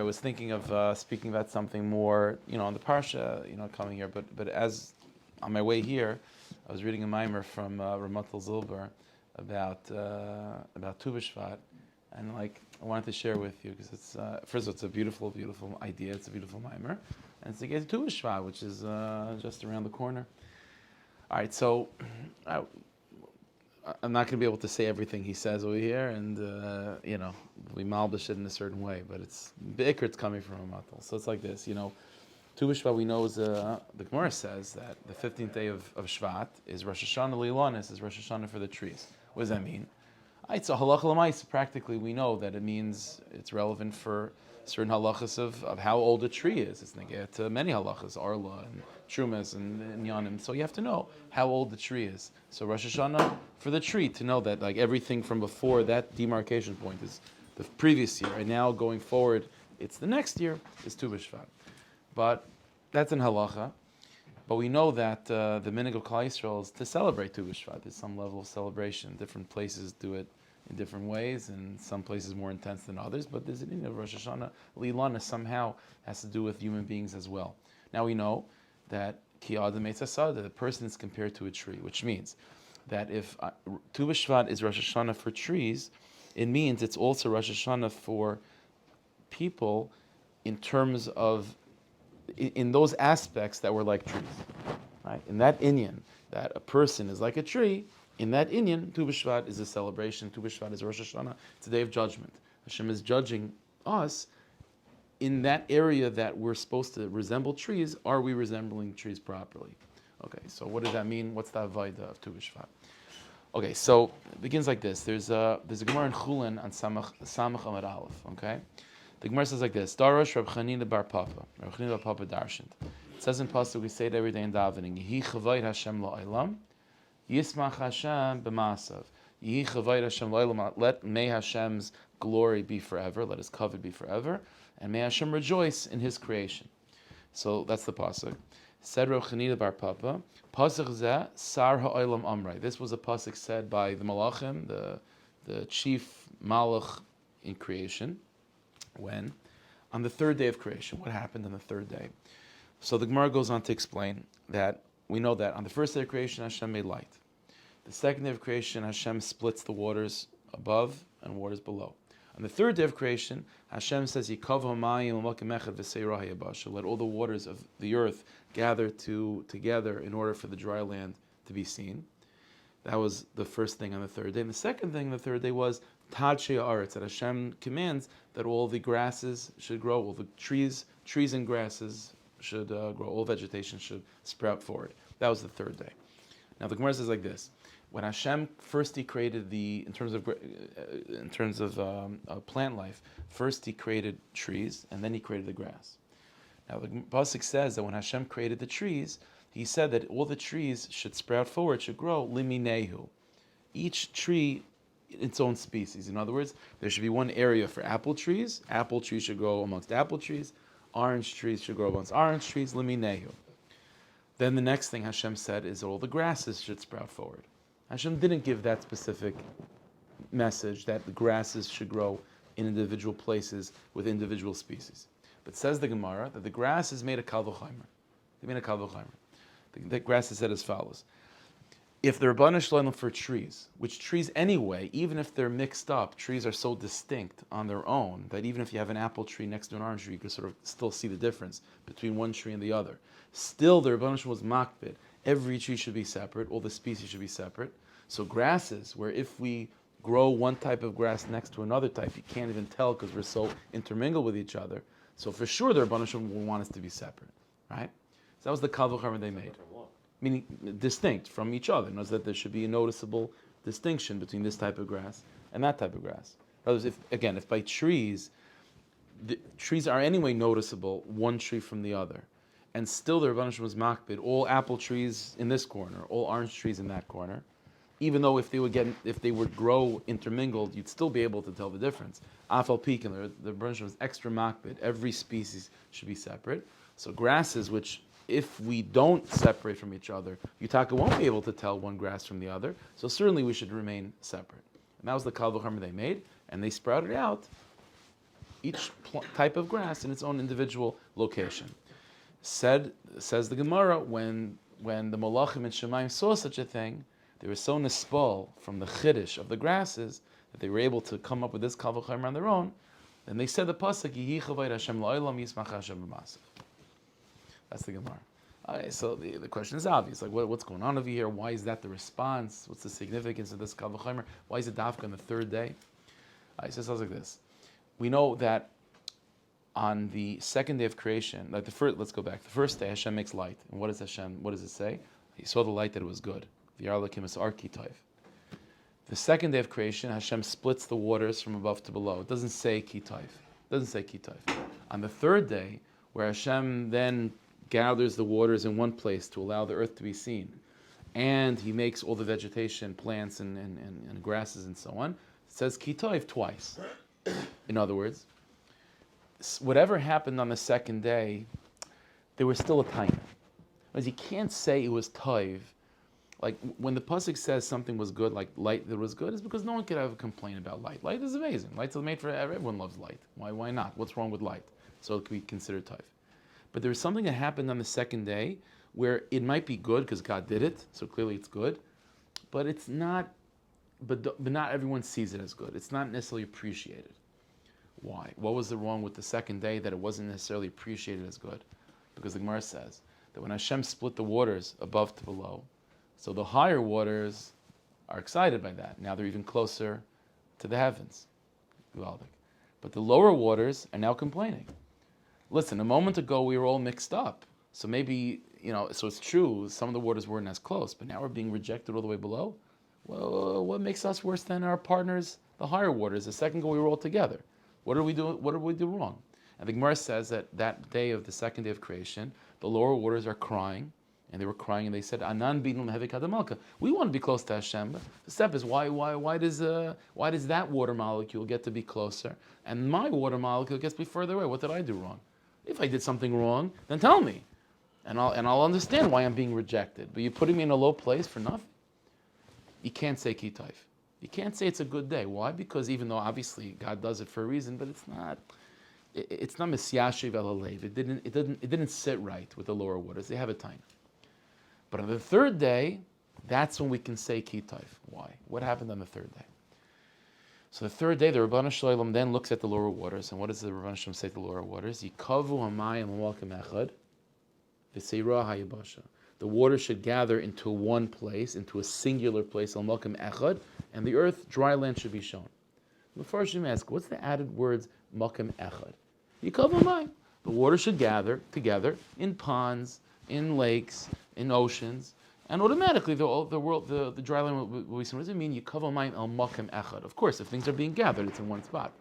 I was thinking of speaking about something more, on the parsha, coming here. But as on my way here, I was reading a mimer from Ramatal Zilber about Tu Bishvat, and I wanted to share with you because it's first of all, it's a beautiful, beautiful idea. It's a beautiful mimer, and it's against Tu Bishvat, which is just around the corner. All right, so I'm not going to be able to say everything he says over here, and we malbish it in a certain way, but it's coming from Ramatal. So it's like this, Tu B'Shvat, we know, the Gemara says that the 15th day of Shvat is Rosh Hashanah Leilanis, is Rosh Hashanah for the trees. What does that mean? It's a halacha l'maisa. Practically, we know that it means it's relevant for certain halachas of how old a tree is. It's neged to many halachas, Arla and Trumas and Yanim. So you have to know how old the tree is. So Rosh Hashanah for the tree, to know that everything from before that demarcation point is the previous year, and now going forward, it's the next year, is Tu B'Shvat. But that's in halacha. But we know that the minhag of Klal Yisrael is to celebrate Tu B'Shvat. There's some level of celebration. Different places do it in different ways, and some places more intense than others. But there's an of Rosh Hashanah Leilana somehow has to do with human beings as well. Now we know that Ki Adam Eitz Hasada, the person is compared to a tree, which means that if Tu B'Shvat is Rosh Hashanah for trees, it means it's also Rosh Hashanah for people in terms of in those aspects that were like trees, right? In that inyan, that a person is like a tree, in that inyan, Tu B'Shvat is a celebration. Tu B'Shvat is Rosh Hashanah. It's a day of judgment. Hashem is judging us in that area that we're supposed to resemble trees. Are we resembling trees properly? Okay, so what does that mean? What's the avodah of Tu B'Shvat? Okay, so it begins like this. There's a Gemara in Chulin on Samach Amud Aleph. Okay. The Gemara says like this: Darash Rab Chanina bar Papa. Rab Chanina bar Papa darshant. It says in pasuk, we say it every day in davening. Yehi chavayit Hashem la'olam, yismach Hashem b'masav. Yehi chavayit Hashem la'olam. May Hashem's glory be forever. Let His covet be forever, and may Hashem rejoice in His creation. So that's the pasuk. Said Rab Chanina bar Papa. Pasuk zeh sar ha'olam amrei. This was a pasuk said by the Malachim, the chief Malach in creation. When? On the third day of creation. What happened on the third day? So the Gemara goes on to explain that we know that on the first day of creation, Hashem made light. The second day of creation, Hashem splits the waters above and waters below. On the third day of creation, Hashem says, let all the waters of the earth gather together in order for the dry land to be seen. That was the first thing on the third day. And the second thing on the third day was Tadshe Aretz, that Hashem commands that all the grasses should grow, all the trees and grasses should grow, all vegetation should sprout forward. That was the third day. Now the Gemara says like this: when Hashem first He created in terms of plant life, first He created trees and then He created the grass. Now the pasuk says that when Hashem created the trees, He said that all the trees should sprout forward, should grow liminehu. Each tree its own species. In other words, there should be one area for apple trees. Apple trees should grow amongst apple trees. Orange trees should grow amongst orange trees. Liminehu. Then the next thing Hashem said is all the grasses should sprout forward. Hashem didn't give that specific message that the grasses should grow in individual places with individual species. But says the Gemara that the grass is made of kal v'chomer. They made a kal v'chomer. The grass is said as follows: if the Rabbanu Shalom for trees, which trees anyway, even if they're mixed up, trees are so distinct on their own that even if you have an apple tree next to an orange tree, you can sort of still see the difference between one tree and the other. Still, the Rabbanu Shalom was makbid. Every tree should be separate, all the species should be separate. So grasses, where if we grow one type of grass next to another type, you can't even tell because we're so intermingled with each other. So for sure, the Rabbanu Shalom will want us to be separate, right? So that was the kal v'chomer they made. Meaning distinct from each other. Notice that there should be a noticeable distinction between this type of grass and that type of grass. In other words, if by trees, the trees are anyway noticeable, one tree from the other, and still the Rebbeinu Shem was makbid, all apple trees in this corner, all orange trees in that corner, even though if they would grow intermingled, you'd still be able to tell the difference. Afal peak, and the Rebbeinu Shem was extra makbid. Every species should be separate. So grasses, which if we don't separate from each other, Yutaka won't be able to tell one grass from the other. So certainly we should remain separate. And that was the kal v'chomer they made, and they sprouted out type of grass in its own individual location. Says the Gemara, when the Malachim and Shemaim saw such a thing, they were so nispal from the chiddush of the grasses that they were able to come up with this kal v'chomer on their own. Then they said the pasuk, Yehi chavayit Hashem la'olam yismach Hashem b'masav. That's the Gemara. Okay, so the question is obvious. Like, what's going on over here? Why is that the response? What's the significance of this kal v'chomer? Why is it dafka on the third day? It says like this. We know that on the second day of creation, like let's go back. The first day, Hashem makes light. And what does it say? He saw the light that it was good. The Yarlakim is Arkitoiv. The second day of creation, Hashem splits the waters from above to below. It doesn't say Kitoiv. It doesn't say Kitoiv. On the third day, where Hashem then gathers the waters in one place to allow the earth to be seen, and He makes all the vegetation, plants and grasses and so on, it says Kitoiv twice. In other words, whatever happened on the second day, there was still a time. Because you can't say it was toiv. Like when the pasuk says something was good, like light that was good, is because no one could ever complain about light. Light is amazing. Light's made for everyone loves light. Why not? What's wrong with light? So it could be considered toiv. But there was something that happened on the second day where it might be good because God did it, so clearly it's good, but it's not. But not everyone sees it as good. It's not necessarily appreciated. Why? What was wrong with the second day that it wasn't necessarily appreciated as good? Because the Gemara says that when Hashem split the waters above to below, so the higher waters are excited by that. Now they're even closer to the heavens. But the lower waters are now complaining. Listen, a moment ago we were all mixed up. So maybe, so it's true, some of the waters weren't as close, but now we're being rejected all the way below. Well, what makes us worse than our partners, the higher waters? A second ago we were all together. What did we do wrong? And the Gemara says that day of the second day of creation, the lower waters are crying, and they were crying, and they said, "Anan binum hevik adamalka." We want to be close to Hashem. The step is why does that water molecule get to be closer, and my water molecule gets to be further away? What did I do wrong? If I did something wrong, then tell me, and I'll understand why I'm being rejected. But you're putting me in a low place for nothing. You can't say kitaif. You can't say it's a good day. Why? Because even though obviously God does it for a reason, but it's not misyashiv elalev. It didn't sit right with the lower waters. They have a time. But on the third day, that's when we can say kitaif. Why? What happened on the third day? So the third day, the Rabbanu Shalom then looks at the lower waters, and what does the Rabbanu Shalom say to the lower waters? Yikavu hamayim malkim echad v'seira hayabasha. The water should gather into one place, into a singular place, al malkim echad, and the earth, dry land, should be shown. The Mepharshim ask, what's the added words malkim echad? Yikavu hamayim. The water should gather together in ponds, in lakes, in oceans, and automatically the dry land will be seen. What does it mean? Yikavu hamayim al malkim echad. Of course, if things are being gathered, it's in one spot.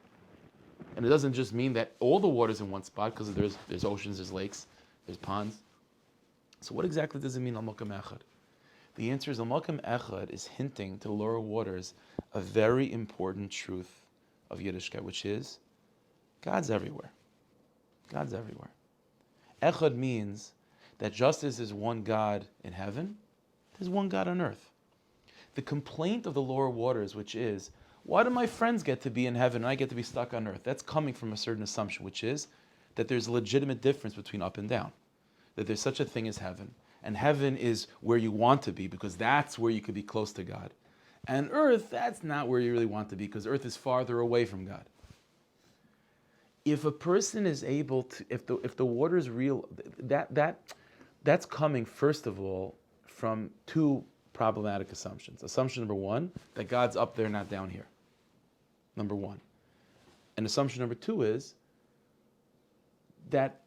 And it doesn't just mean that all the water's in one spot, because there's oceans, there's lakes, there's ponds. So what exactly does it mean, al-Malkam Echad? The answer is, al-Malkam Echad is hinting to the lower waters a very important truth of Yiddishkeit, which is, God's everywhere. God's everywhere. Echad means that just as there's one God in heaven, there's one God on earth. The complaint of the lower waters, which is, why do my friends get to be in heaven and I get to be stuck on earth? That's coming from a certain assumption, which is that there's a legitimate difference between up and down. That there's such a thing as heaven. And heaven is where you want to be, because that's where you could be close to God. And earth, that's not where you really want to be, because earth is farther away from God. If a person is able to, if the water is real, that's coming, first of all, from two problematic assumptions. Assumption number one, that God's up there, not down here. Number one. And assumption number two is that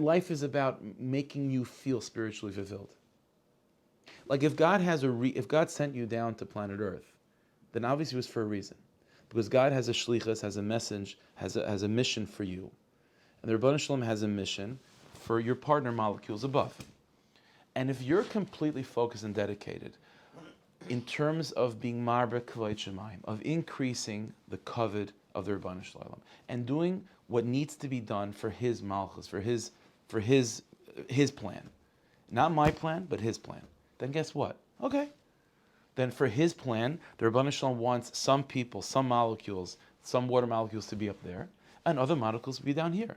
life is about making you feel spiritually fulfilled. Like if God if God sent you down to planet Earth, then obviously it was for a reason, because God has a shlichus, has a message, has a mission for you, and the Rabbanu Shalom has a mission for your partner molecules above. And if you're completely focused and dedicated in terms of being marba kvayt shemayim, of increasing the kavod of the Rabbanu Shalom, and doing what needs to be done for his malchus, for his plan, not my plan, but his plan, then guess what? Okay. Then for his plan, the Rabbanu Shalom wants some people, some molecules some water molecules to be up there, and other molecules to be down here.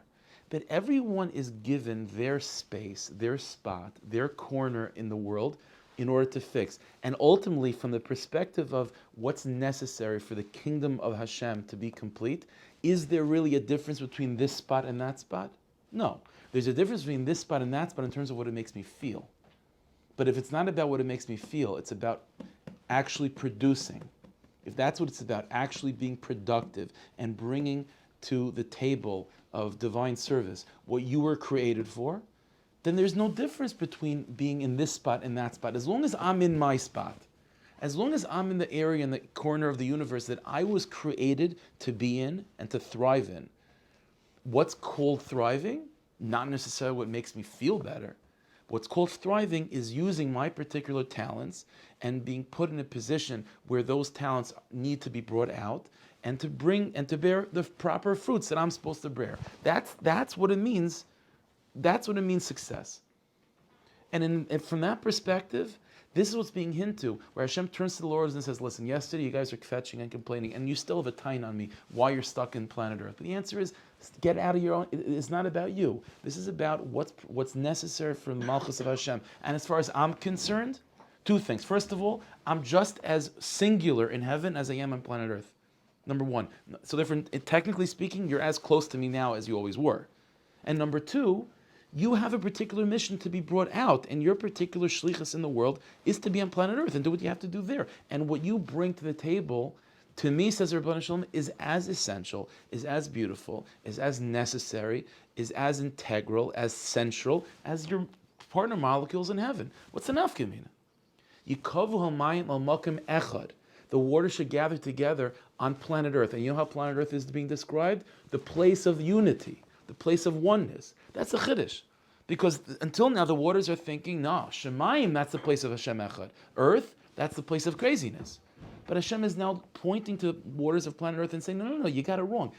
But everyone is given their space, their spot, their corner in the world in order to fix. And ultimately, from the perspective of what's necessary for the kingdom of Hashem to be complete, is there really a difference between this spot and that spot? No. There's a difference between this spot and that spot in terms of what it makes me feel. But if it's not about what it makes me feel, it's about actually producing. If that's what it's about, actually being productive and bringing to the table of divine service what you were created for, then there's no difference between being in this spot and that spot. As long as I'm in my spot, as long as I'm in the area, in the corner of the universe that I was created to be in and to thrive in. What's called thriving? Not necessarily what makes me feel better. What's called thriving is using my particular talents and being put in a position where those talents need to be brought out and to bring and to bear the proper fruits that I'm supposed to bear. That's what it means. That's what it means, success. And from that perspective, this is what's being hinted to, where Hashem turns to the Lord and says, listen, yesterday you guys are fetching and complaining, and you still have a tine on me why you're stuck in planet Earth. But the answer is, get out of your own. It's not about you. This is about what's necessary for the Malchus of Hashem. And as far as I'm concerned, two things. First of all, I'm just as singular in heaven as I am on planet Earth. Number one. So therefore, technically speaking, you're as close to me now as you always were. And number two, you have a particular mission to be brought out, and your particular shlichus in the world is to be on planet Earth and do what you have to do there. And what you bring to the table, to me, says Rabban Shalom, is as essential, is as beautiful, is as necessary, is as integral, as central as your partner molecules in heaven. What's the nafkamina? Yikavu hamayim al makom echad. The water should gather together on planet Earth. And you know how planet Earth is being described? The place of unity, the place of oneness. That's a chiddush. Because until now, the waters are thinking, no, Shemayim, that's the place of Hashem Echad. Earth, that's the place of craziness. But Hashem is now pointing to the waters of planet Earth and saying, no, you got it wrong.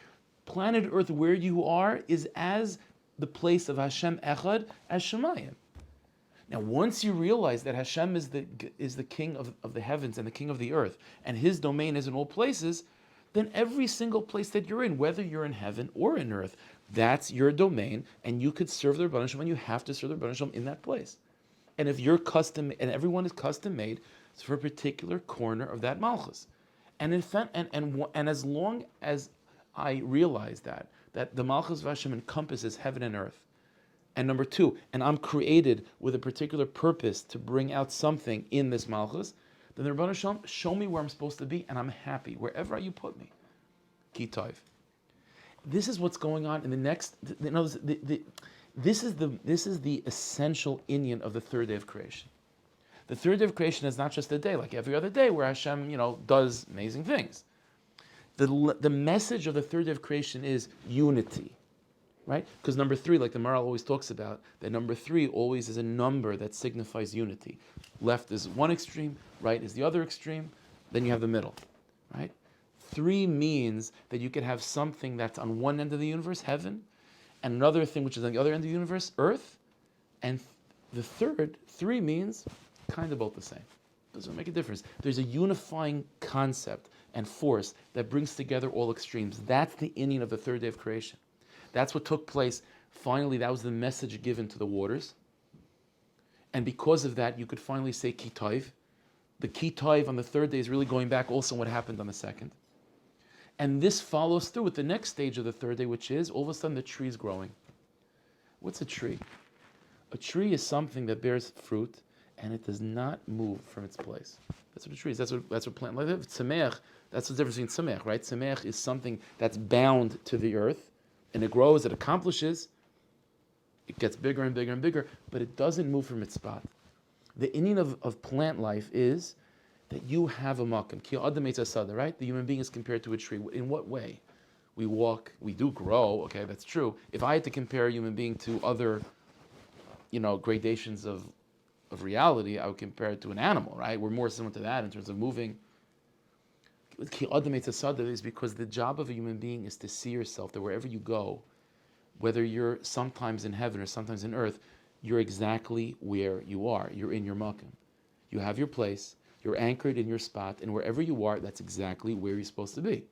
Planet Earth, where you are, is as the place of Hashem Echad as Shemayim. Now, once you realize that Hashem is the king of the heavens and the king of the earth, and his domain is in all places, then every single place that you're in, whether you're in heaven or in earth, that's your domain, and you could serve the Rebbeinu Shalom, and you have to serve the Rebbeinu Shalom in that place. And if you're custom, and everyone is custom made, it's for a particular corner of that malchus. And in fact, and as long as I realize that the malchus of Hashem encompasses heaven and earth, and number two, and I'm created with a particular purpose to bring out something in this malchus, then the Rebbeinu Shalom, show me where I'm supposed to be, and I'm happy wherever you put me. Ki tov. This is what's going on in the next. This is the essential inyan of the third day of creation. The third day of creation is not just a day like every other day where Hashem, does amazing things. The message of the third day of creation is unity, right? Because number three, like the Maharal always talks about, that number three always is a number that signifies unity. Left is one extreme, right is the other extreme, then you have the middle, right? Three means that you could have something that's on one end of the universe, heaven, and another thing which is on the other end of the universe, earth, and the third, three means kind of both the same. Doesn't make a difference. There's a unifying concept and force that brings together all extremes. That's the inning of the third day of creation. That's what took place. Finally, that was the message given to the waters. And because of that, you could finally say ki tov. The ki tov on the third day is really going back also on what happened on the second. And this follows through with the next stage of the third day, which is all of a sudden the tree is growing. What's a tree? A tree is something that bears fruit and it does not move from its place. That's what a tree is. That's what plant life is. Tzameach, that's the difference between tzameach, right? Tzameach is something that's bound to the earth and it grows, it accomplishes, it gets bigger and bigger and bigger, but it doesn't move from its spot. The inning of plant life is that you have a makom. Ki adam eitz hasada, right? The human being is compared to a tree. In what way? We walk, we do grow, okay, that's true. If I had to compare a human being to other, gradations of reality, I would compare it to an animal, right? We're more similar to that in terms of moving. Ki adam eitz hasada is because the job of a human being is to see yourself that wherever you go, whether you're sometimes in heaven or sometimes in earth, you're exactly where you are. You're in your makom. You have your place. You're anchored in your spot, and wherever you are, that's exactly where you're supposed to be.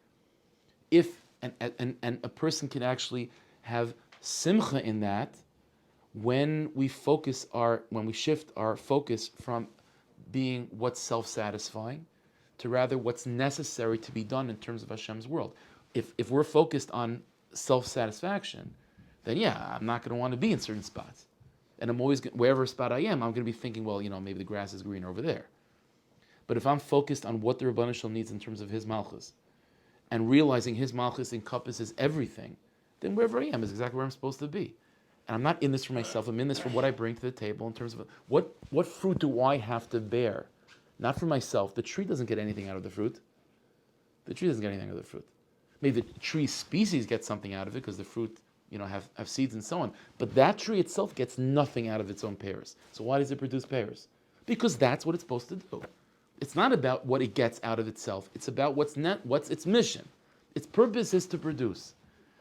if and a person can actually have simcha in that when we shift our focus from being what's self-satisfying to rather what's necessary to be done in terms of Hashem's world. If we're focused on self-satisfaction, then I'm not going to want to be in certain spots. And I'm always, wherever spot I am, I'm going to be thinking, well, maybe the grass is greener over there. But if I'm focused on what the Rebbeinu Shalom needs in terms of his malchus, and realizing his malchus encompasses everything, then wherever I am is exactly where I'm supposed to be. And I'm not in this for myself, I'm in this for what I bring to the table in terms of what fruit do I have to bear? Not for myself. The tree doesn't get anything out of the fruit. The tree doesn't get anything out of the fruit. Maybe the tree species gets something out of it because the fruit, have seeds and so on. But that tree itself gets nothing out of its own pears. So why does it produce pears? Because that's what it's supposed to do. It's not about what it gets out of itself. It's about what's its mission. Its purpose is to produce.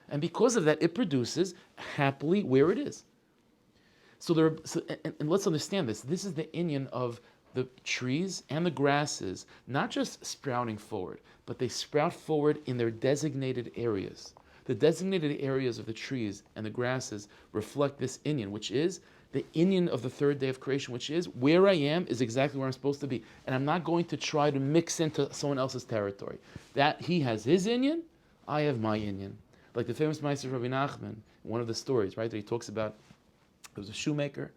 And because of that, it produces happily where it is. And let's understand this. This is the inyan of the trees and the grasses, not just sprouting forward, but they sprout forward in their designated areas. The designated areas of the trees and the grasses reflect this inyan, which is the inyan of the third day of creation, which is where I am is exactly where I'm supposed to be. And I'm not going to try to mix into someone else's territory. That he has his inyan, I have my inyan. Like the famous Meister Rabbi Nachman, one of the stories, right, that he talks about, there was a shoemaker,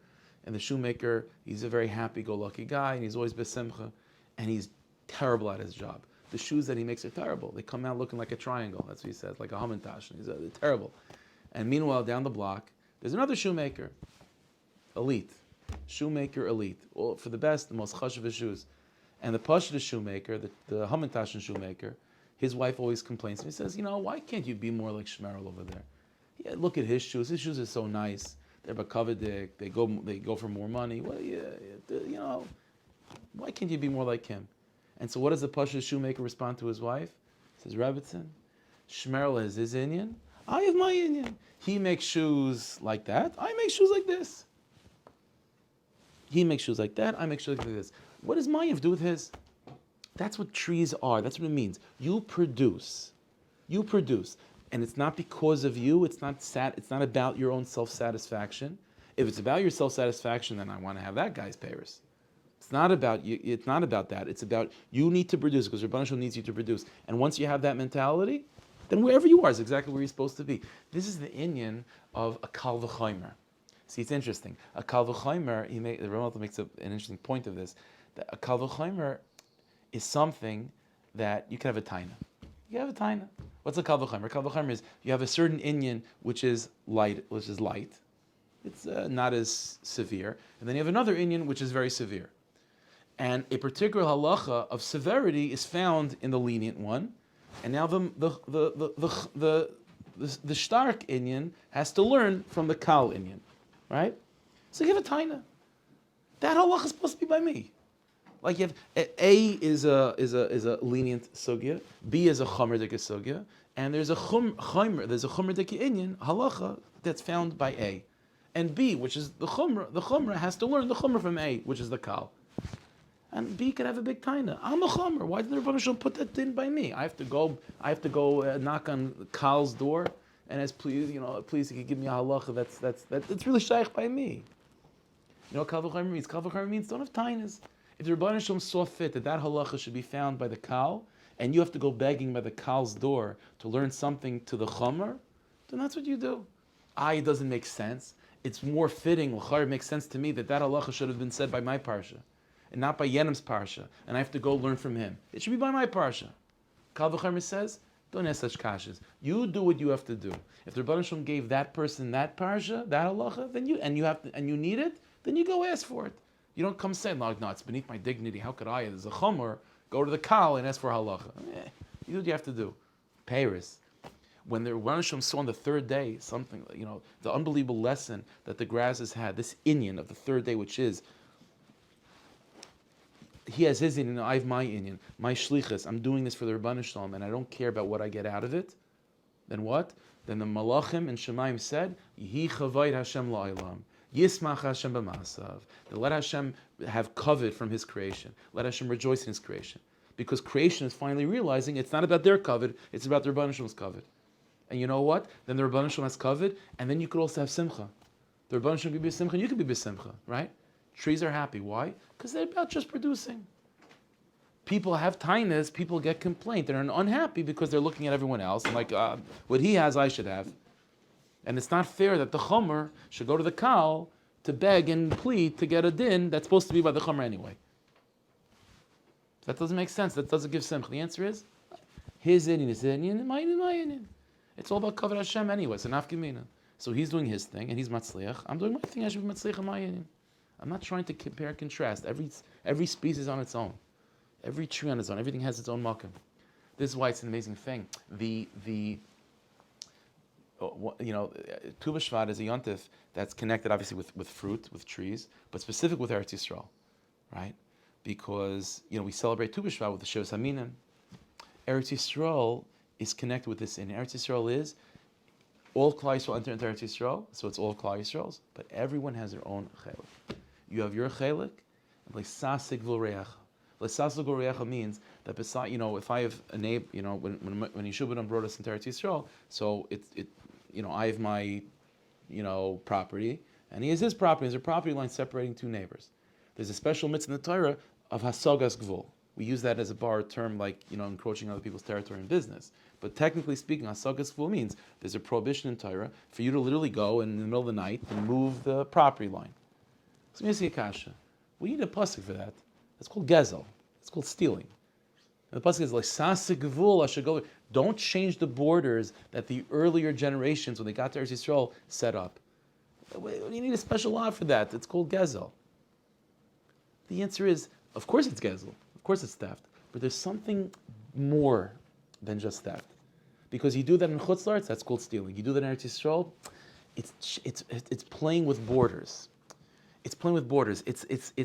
and the shoemaker, he's a very happy-go-lucky guy, and he's always besimcha, and he's terrible at his job. The shoes that he makes are terrible. They come out looking like a triangle, that's what he says, like a hamantash. They're terrible. And meanwhile, down the block, there's another shoemaker, elite, all for the best, the most chashuv shoes. And the pashut shoemaker, the hamantash shoemaker, his wife always complains. He says, why can't you be more like Shmerel over there? Yeah, look at his shoes. His shoes are so nice. They're bakavadik. They go for more money. Well, why can't you be more like him? And so what does the Pasha shoemaker respond to his wife? He says, Rebbitzin, Shmerel has his inyan. I have my inyan. He makes shoes like that. I make shoes like this. He makes shoes like that. I make shoes like this. What does my to do with his? That's what trees are. That's what it means. You produce. And it's not because of you. It's not about your own self-satisfaction. If it's about your self-satisfaction, then I want to have that guy's pears. It's not about you. It's not about that. It's about you need to produce because Rebbeinu Shalom needs you to produce. And once you have that mentality, then wherever you are is exactly where you're supposed to be. This is the inyan of a kal v'chomer. See, it's interesting. A kal v'chomer, the Rambam makes an interesting point of this. That a kal v'chomer is something that you can have a taina. You have a taina. What's a kal v'chomer? Kal v'chomer is you have a certain inyan which is light. It's not as severe, and then you have another inyan which is very severe. And a particular halacha of severity is found in the lenient one, and now the stark inyan has to learn from the kal inyan, right? So you have a taina. That halacha is supposed to be by me. Like you have A is a lenient sugya, B is a chomer dika sugya, and there's a chomer dika inyan halacha that's found by A, and B, which is the chomer has to learn the chomer from A, which is the kal, and B could have a big taina. I'm a chomer. Why did the Rebbeinu Shalom put that in by me? I have to go knock on Kal's door and ask, please, please, you can give me a halacha that's really shaykh by me. You know what kal v'chomer means? Kal v'chomer means don't have tainas. If the Rebbeinu Shalom saw fit that halacha should be found by the kal, and you have to go begging by the kal's door to learn something to the chomer, then that's what you do. It doesn't make sense. It's more fitting, it makes sense to me that halacha should have been said by my parsha, and not by Yenim's parsha, and I have to go learn from him. It should be by my parsha. Kal v'chomer says, don't ask such kashas. You do what you have to do. If the Rebbeinu Shalom gave that person that parsha, that halacha, then you need it, then you go ask for it. You don't come saying, no, it's beneath my dignity. How could I, as a chomer, go to the kal and ask for halacha? You do what you have to do. Paris. When the Rebbeinu Shalom saw on the third day something, the unbelievable lesson that the grasses had, this inyan of the third day, which is, he has his inyan, I have my inyan, my shlichus, I'm doing this for the Rebbeinu Shalom, and I don't care about what I get out of it. Then what? Then the malachim and Shemaim said, Yihi chavayit Hashem la'ilam. Yismach Hashem b'masav. Let Hashem have covet from His creation. Let Hashem rejoice in His creation. because creation is finally realizing it's not about their covet, it's about the Rebbeinu Shalom's covet. And you know what? Then the Rebbeinu Shalom has covet, and then you could also have simcha. The Rebbeinu Shalom can be b'simcha, and you can be b'simcha, right? Trees are happy. Why? Because they're about just producing. People have tainas, people get complaint. They're unhappy because they're looking at everyone else and like, what he has, I should have. And it's not fair that the chomer should go to the kal to beg and plead to get a din that's supposed to be by the chomer anyway. That doesn't make sense. That doesn't give simcha. The answer is, his inyan is inyan, and my inyan. It's all about kavod Hashem anyway. It's an afgemina. So he's doing his thing, and he's matzliach. I'm doing my thing. I should be matzliach in my inyan. I'm not trying to compare and contrast. Every species on its own. Every tree on its own. Everything has its own makom. This is why it's an amazing thing. Tu B'Shvat is a yontif that's connected obviously with fruit, with trees, but specific with Eretz Yisrael, right? Because we celebrate Tu B'Shvat with the Shivas Haminim. Eretz Yisrael is connected with this. And Eretz Yisrael is all Klal Yisrael enter into Eretz Yisrael, so it's all Klal Yisrael's, but everyone has their own chelik. You have your chelik, and l'sasik v'reach. L'sasik v'reach means that beside, if I have a neighbor, when Yeshua brought us into Eretz Yisrael, so I have my, property, and he has his property. There's a property line separating two neighbors. There's a special mitzvah in the Torah of hasagas gvul. We use that as a borrowed term, like encroaching other people's territory and business. But technically speaking, hasagas gvul means there's a prohibition in Torah for you to literally go in the middle of the night and move the property line. So let me ask you a kasha. We need a pasuk for that. It's called gezel. It's called stealing. And the pasuk is like sasik gvul ashagol. Don't change the borders that the earlier generations, when they got to Eretz Yisrael, set up. You need a special law for that. It's called gezel. The answer is, of course it's gezel. Of course it's theft. But there's something more than just theft. Because you do that in Chutz La'aretz, that's called stealing. You do that in Eretz Yisrael, it's playing with borders. It's playing with borders. Eretz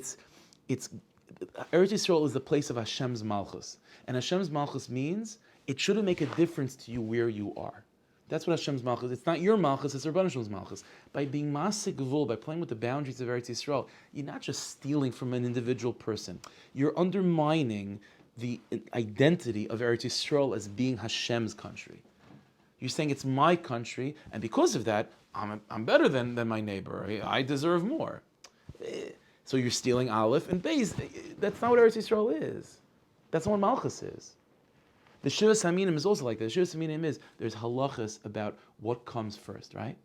Yisrael is the place of Hashem's Malchus. And Hashem's Malchus means it shouldn't make a difference to you where you are. That's what Hashem's Malchus. It's not your Malchus, it's Rebbeinu Shalom's Malchus. By being Masik Gvul, by playing with the boundaries of Eretz Yisrael, you're not just stealing from an individual person. You're undermining the identity of Eretz Yisrael as being Hashem's country. You're saying it's my country, and because of that, I'm better than my neighbor. I deserve more. So you're stealing Aleph and Beis. That's not what Eretz Yisrael is. That's not what Malchus is. The Shivas Haminim is also like that. The Shivas Haminim is, there's halachas about what comes first, right?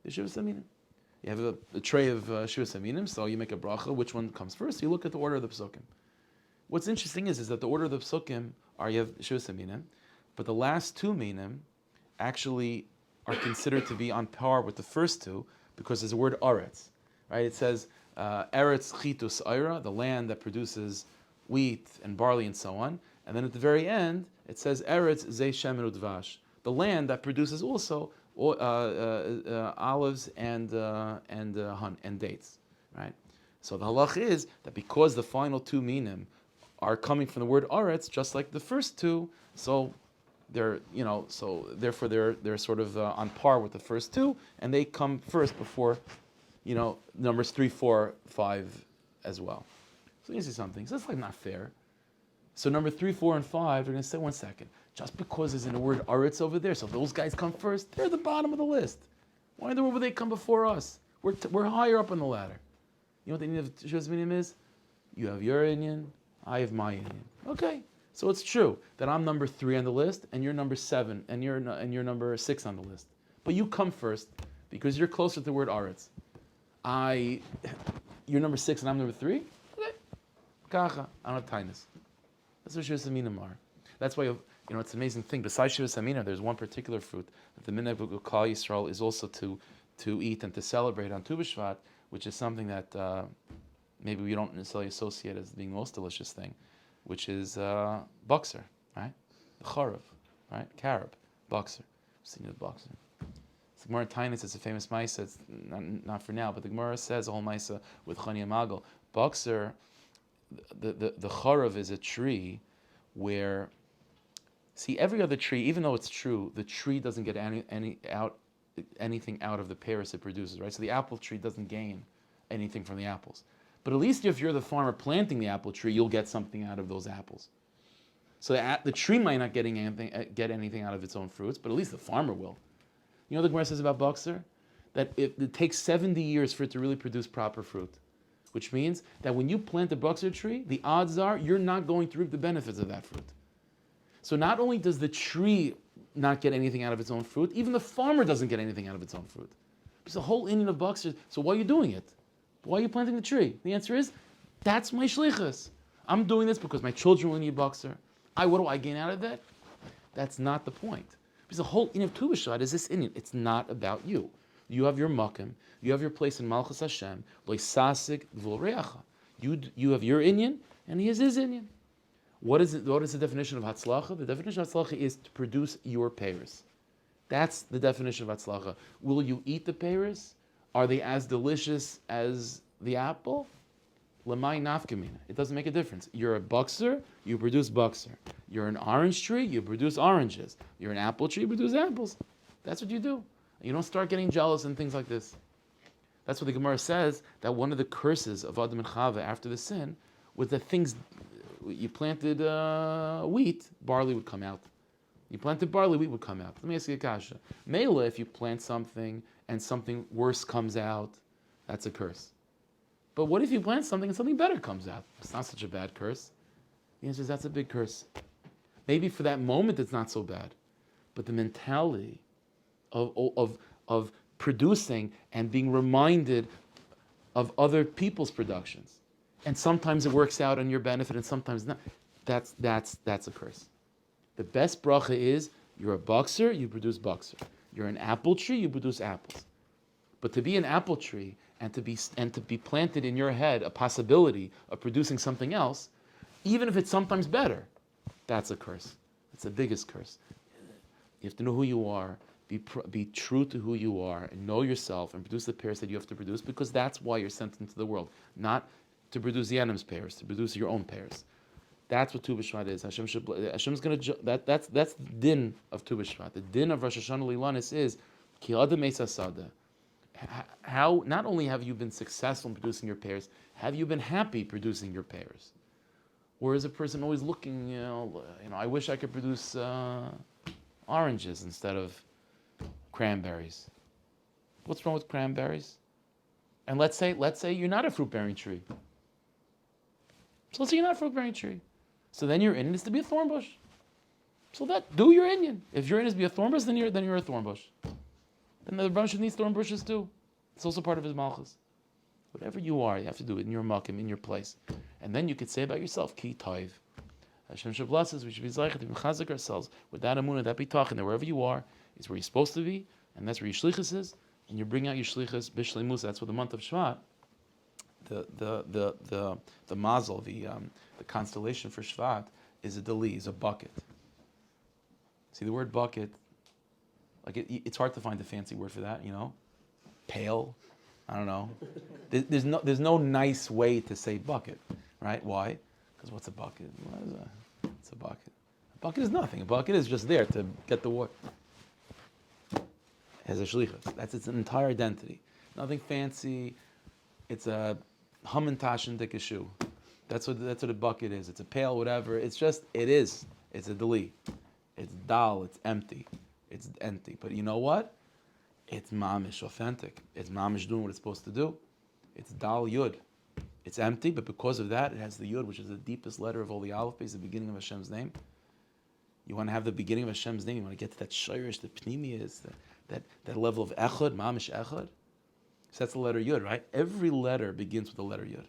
The Shivas Haminim. You have a tray of Shivas Haminim, so you make a bracha, which one comes first? You look at the order of the Pesukim. What's interesting is that the order of the Pesukim are, you have Shivas Haminim, but the last two Minim actually are considered to be on par with the first two, because there's a word Aretz, right? It says, Eretz Chitus Aira, the land that produces wheat and barley and so on. And then at the very end, it says Eretz Zei Shemen Udvash, the land that produces also olives and honey and dates, right? So the halach is that because the final two minim are coming from the word Aretz, just like the first two, so they're therefore they're sort of on par with the first two, and they come first before numbers 3, 4, 5 as well. So you see something. So that's like not fair. So number 3, 4, and 5, they're going to say, one second, just because there's in the word Aretz over there, so if those guys come first, they're the bottom of the list. Why in the world would they come before us? We're higher up on the ladder. You know what the Indian of Shivas Minim is? You have your Indian, I have my Indian. Okay, so it's true that I'm number 3 on the list, and you're number 7, and you're number 6 on the list. But you come first because you're closer to the word Aretz. You're number 6 and I'm number 3? Okay. Kacha, I don't have tinus. That's what Shivas Haminim are. That's why, it's an amazing thing. Besides Shivas Haminim, there's one particular fruit that the minhag of Klal Yisrael is also to eat and to celebrate on Tu B'Shvat, which is something that maybe we don't necessarily associate as being the most delicious thing, which is boxer, right? The charav, right? Carob, boxer. Seen the boxer. The Gemara in Tainus, it's a famous Maisa. It's not for now, but the Gemara says a whole Maisa with Chani Amagal. Boxer, the charav is a tree where, see, every other tree, even though it's true, the tree doesn't get anything out of the pears it produces, right? So the apple tree doesn't gain anything from the apples. But at least if you're the farmer planting the apple tree, you'll get something out of those apples. So the tree might not get anything out of its own fruits, but at least the farmer will. You know what the Gemara says about Boxer? That it takes 70 years for it to really produce proper fruit. Which means that when you plant a Boxer tree, the odds are you're not going to reap the benefits of that fruit. So not only does the tree not get anything out of its own fruit, even the farmer doesn't get anything out of its own fruit. It's the whole Indian of Boxer. So why are you doing it? Why are you planting the tree? The answer is, that's my shlichus. I'm doing this because my children will need Boxer. What do I gain out of that? That's not the point. Because the whole Indian of Tu B'Shvat is this Indian. It's not about you. You have your makom. You have your place in Malchus Hashem. Lo sasik v'lo reacha. You have your Indian, and he has his Indian. What is the definition of Hatzlacha? The definition of Hatzlacha is to produce your peiros. That's the definition of Hatzlacha. Will you eat the peiros? Are they as delicious as the apple? Lamai nafkamina. It doesn't make a difference. You're a Boxer, you produce Boxer. You're an orange tree, you produce oranges. You're an apple tree, you produce apples. That's what you do. You don't start getting jealous and things like this. That's what the Gemara says, that one of the curses of Adam and Chava after the sin was that things, you planted wheat, barley would come out. You planted barley, wheat would come out. Let me ask you a kasha. Mela, if you plant something and something worse comes out, that's a curse. But what if you plant something and something better comes out? It's not such a bad curse. The answer is that's a big curse. Maybe for that moment it's not so bad. But the mentality of producing and being reminded of other people's productions. And sometimes it works out on your benefit and sometimes not. That's a curse. The best bracha is you're a Boxer, you produce Boxer. You're an apple tree, you produce apples. But to be an apple tree and to be planted in your head a possibility of producing something else, even if it's sometimes better, that's a curse. It's the biggest curse. You have to know who you are, be true to who you are, and know yourself, and produce the pairs that you have to produce, because that's why you're sent into the world, not to produce the Yanim's pairs, to produce your own pairs. That's what Tu B'Shvat is. Hashem's going to that's the din of Tu B'Shvat. The din of Rosh Hashanah Lilanis is Ki Adam Meis Asada. How not only have you been successful in producing your pairs, have you been happy producing your pairs? Or is a person always looking, I wish I could produce oranges instead of cranberries. What's wrong with cranberries? And let's say you're not a fruit-bearing tree. So let's say you're not a fruit-bearing tree. So then your Indian is to be a thorn bush. So do your Indian. If your Indian is to be a thorn bush, then you're a thorn bush. Then the Rebbe needs thorn bushes too. It's also part of his malchus. Whatever you are, you have to do it in your makom, in your place. And then you could say about yourself, Ki Taiv. Hashem should bless us. We should be zeichet to chazak ourselves with that amunah, that bitachon, that wherever you are is where you're supposed to be, and that's where your shlichus is, and you bring out your shlichus b'shleimus. That's what the month of Shvat, the mazel, the constellation for Shvat is a dali, is a bucket. See the word bucket. Like it's hard to find a fancy word for that, Pail. I don't know. There's no nice way to say bucket, right? Why? Because what's a bucket? It's a bucket. A bucket is nothing. A bucket is just there to get the water. It has a shlichus. That's its entire identity. Nothing fancy. It's a hamantashin dikashu. That's what a bucket is. It's a pail, whatever. It's just, it is. It's a dali. It's dal. It's empty. It's empty. But you know what? It's mamish authentic. It's mamish doing what it's supposed to do. It's dal yud. It's empty, but because of that, it has the yud, which is the deepest letter of all the aleph, is the beginning of Hashem's name. You want to have the beginning of Hashem's name. You want to get to that shayrish, the pnimiyas, that level of echad, mamish echad. So that's the letter yud, right? Every letter begins with the letter yud.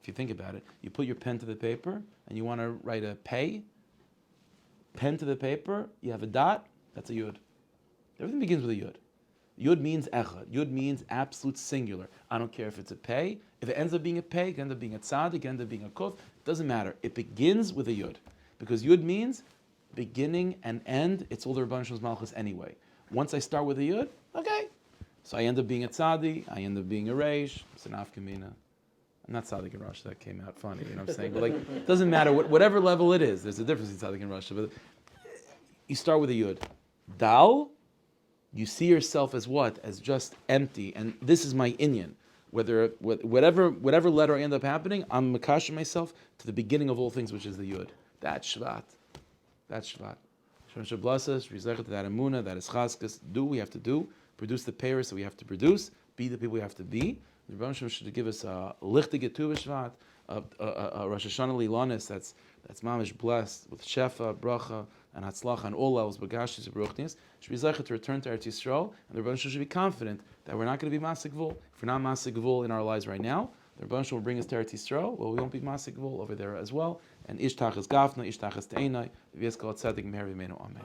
If you think about it, you put your pen to the paper, and you want to write a pay. Pen to the paper, you have a dot, that's a yud. Everything begins with a yud. Yud means echad. Yud means absolute singular. I don't care if it's a pay. If it ends up being a pay, it can end up being a tzaddik, it can end up being a kuf. It doesn't matter. It begins with a yud. Because yud means beginning and end. It's all the Rebbeinu Shalom's malchus anyway. Once I start with a yud, okay. So I end up being a tzaddik, I end up being a reish. It's an afkamina. I'm not tzaddik and Rosh, that came out funny, you know what I'm saying? But it doesn't matter, whatever level it is, there's a difference in tzaddik and Rosh. But you start with a yud. Dal, you see yourself as what? As just empty. And this is my inyan. whatever letter I end up happening, I'm makash myself to the beginning of all things, which is the Yud. That's Shvat. That's Shvat. Shem should bless us, Rizechet, that Emunah, that is Chaskas, do what we have to do, produce the payers that we have to produce, be the people we have to be. The Rebbe Shem should give us a lichtige Tu B'Shvat, a Rosh Hashanah Lilanis that's mamish blessed with Shefa, Bracha, and Hatzlacha, and all levels, Bagashis, and Baruchnis. Should be Zechet to return to Eretz Yisrael, and the Rebbe Shem should be confident that we're not going to be Masik Gvul. If we're not Masik Gvul in our lives right now, the Rebbe Shem will bring us to Eretz Yisrael, well, we won't be Masik Gvul over there as well. And Ishtach is Gafna, Ishtach is Te'enai, V'yeskal Tzedek Meher V'meinu Amen.